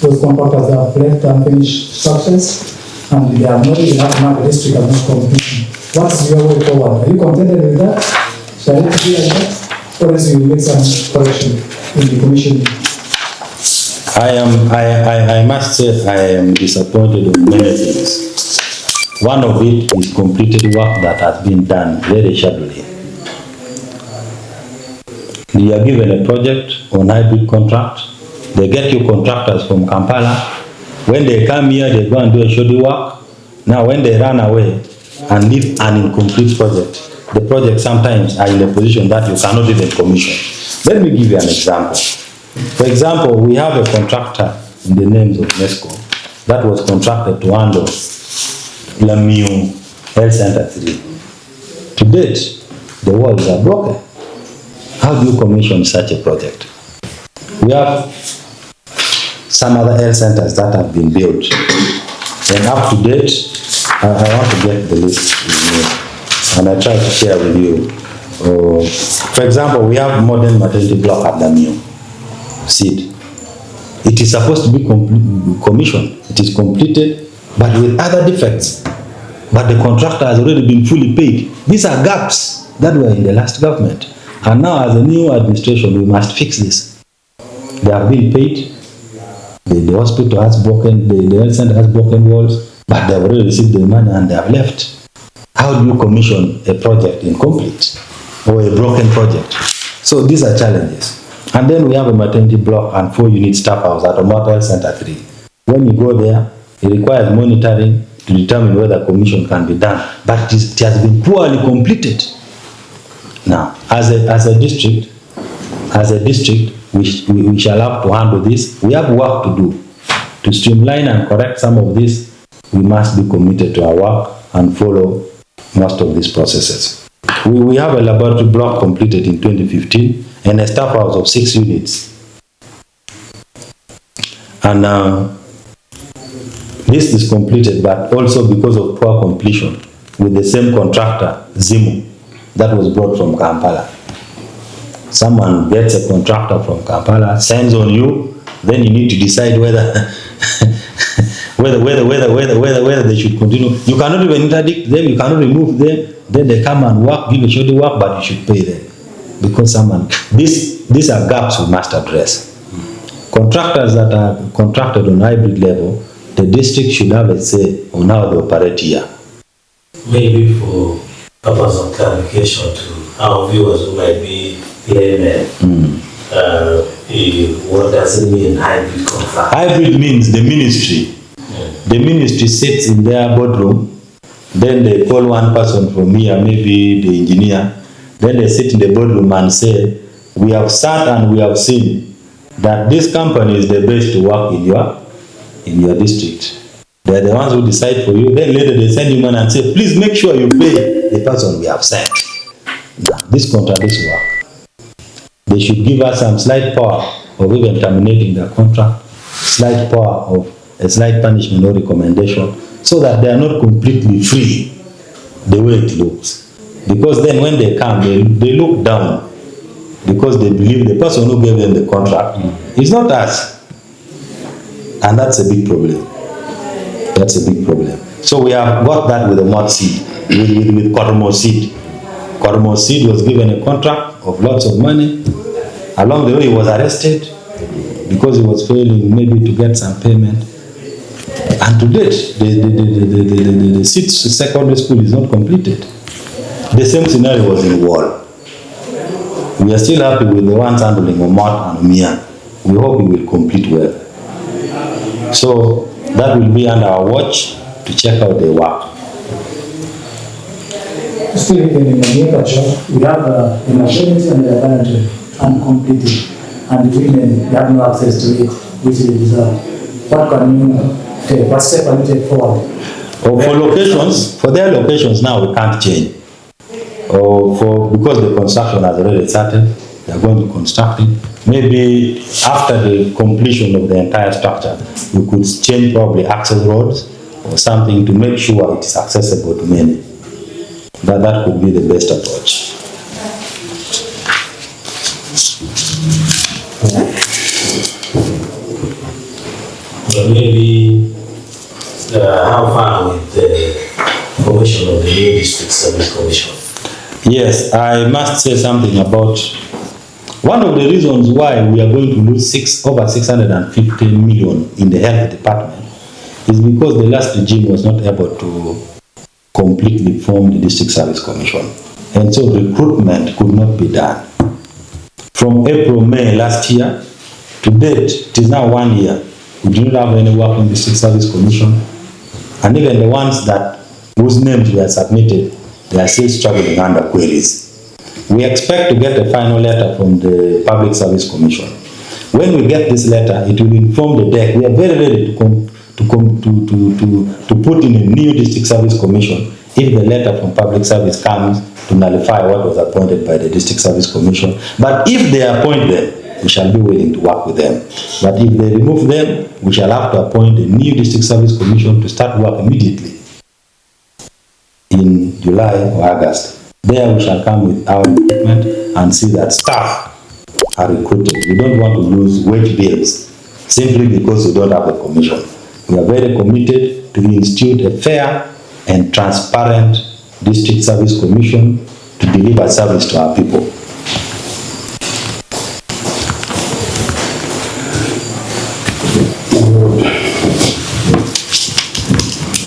those contractors that have left unfinished structures, and they have not even had money, the district has not completed. What's your way forward? Are you contented with that? Shall it be like that? Or else you will make some correction in the commission? I must say I am disappointed in many things. One of it is completed work that has been done very shabbily. You are given a project on hybrid contract. They get you contractors from Kampala. When they come here, they go and do a shoddy work. Now, when they run away and leave an incomplete project, the projects sometimes are in a position that you cannot even commission. Let me give you an example. For example, we have a contractor in the names of Nesco that was contracted to handle Lamiu Health Center 3. To date, the walls are broken. How do you commission such a project? We have some other health centers that have been built. And up to date, I want to get the list with me, and I try to share with you. For example, we have modern maternity block at Lamiu. Seed. It is supposed to be commissioned. It is completed, but with other defects. But the contractor has already been fully paid. These are gaps that were in the last government. And now as a new administration, we must fix this. They have been paid. The hospital has broken, the health center has broken walls, but they have already received the money and they have left. How do you commission a project incomplete or a broken project? So these are challenges. And then we have a maternity block and 4-unit staff house at Omota Health Center 3. When you go there, it requires monitoring to determine whether commission can be done, but it has been poorly completed. Now, as a district, we shall have to handle this. We have work to do. To streamline and correct some of this, we must be committed to our work and follow most of these processes. We have a laboratory block completed in 2015 and a staff house of 6 units. And this is completed, but also because of poor completion with the same contractor, Zimu, that was brought from Kampala. Someone gets a contractor from Kampala, sends on you, then you need to decide whether whether they should continue. You cannot even interdict them, you cannot remove them, then they come and work, give a shoddy work, but you should pay them. Because these are gaps we must address. Contractors that are contracted on hybrid level, the district should have a say on how they operate here. Maybe for purpose of clarification to our viewers who might be laymen, what does it mean, hybrid contract? Hybrid means the ministry. The ministry sits in their boardroom, then they call one person from here, maybe the engineer, then they sit in the boardroom and say, we have sat and we have seen that this company is the best to work in your district. They are the ones who decide for you. Then later they send you money and say, please make sure you pay the person we have sent. Now, this contradicts work. They should give us some slight power of even terminating the contract, slight power of a slight punishment or recommendation, so that they are not completely free the way it looks. Because then when they come, they look down because they believe the person who gave them the contract is not us. And that's a big problem. That's a big problem. So we have got that with the mud seed, with Kotomo seed. Kotomo seed was given a contract of lots of money. Along the way, he was arrested because he was failing maybe to get some payment. And to date, the seed secondary school is not completed. The same scenario was in Wall. We are still happy with the ones handling Omot and Umia. We hope we will complete well. So that will be under our watch to check out the work. Still in the near future, we have the maternity and the laboratory uncompleted, and the women have no access to it, which is deserved. What can you take? What step can you take forward? For locations, for their locations now we can't change. Because the construction has already started, they are going to construct it. Maybe after the completion of the entire structure, we could change probably access roads or something to make sure it is accessible to many. That could be the best approach. but maybe how far with the formation of the new District Service Commission? Yes, I must say something about one of the reasons why we are going to lose over 650 million in the health department is because the last regime was not able to completely form the District Service Commission. And so recruitment could not be done. From April, May last year to date, it is now 1 year. We do not have any work in the District Service Commission. And even the ones that whose names were submitted, they are still struggling under queries. We expect to get a final letter from the Public Service Commission. When we get this letter, it will inform the DEC. We are very ready to put in a new District Service Commission if the letter from Public Service comes to nullify what was appointed by the District Service Commission. But if they appoint them, we shall be willing to work with them. But if they remove them, we shall have to appoint a new District Service Commission to start work immediately in July or August. There we shall come with our recruitment and see that staff are recruited. We don't want to lose wage bills simply because we don't have a commission. We are very committed to institute a fair and transparent District Service Commission to deliver service to our people.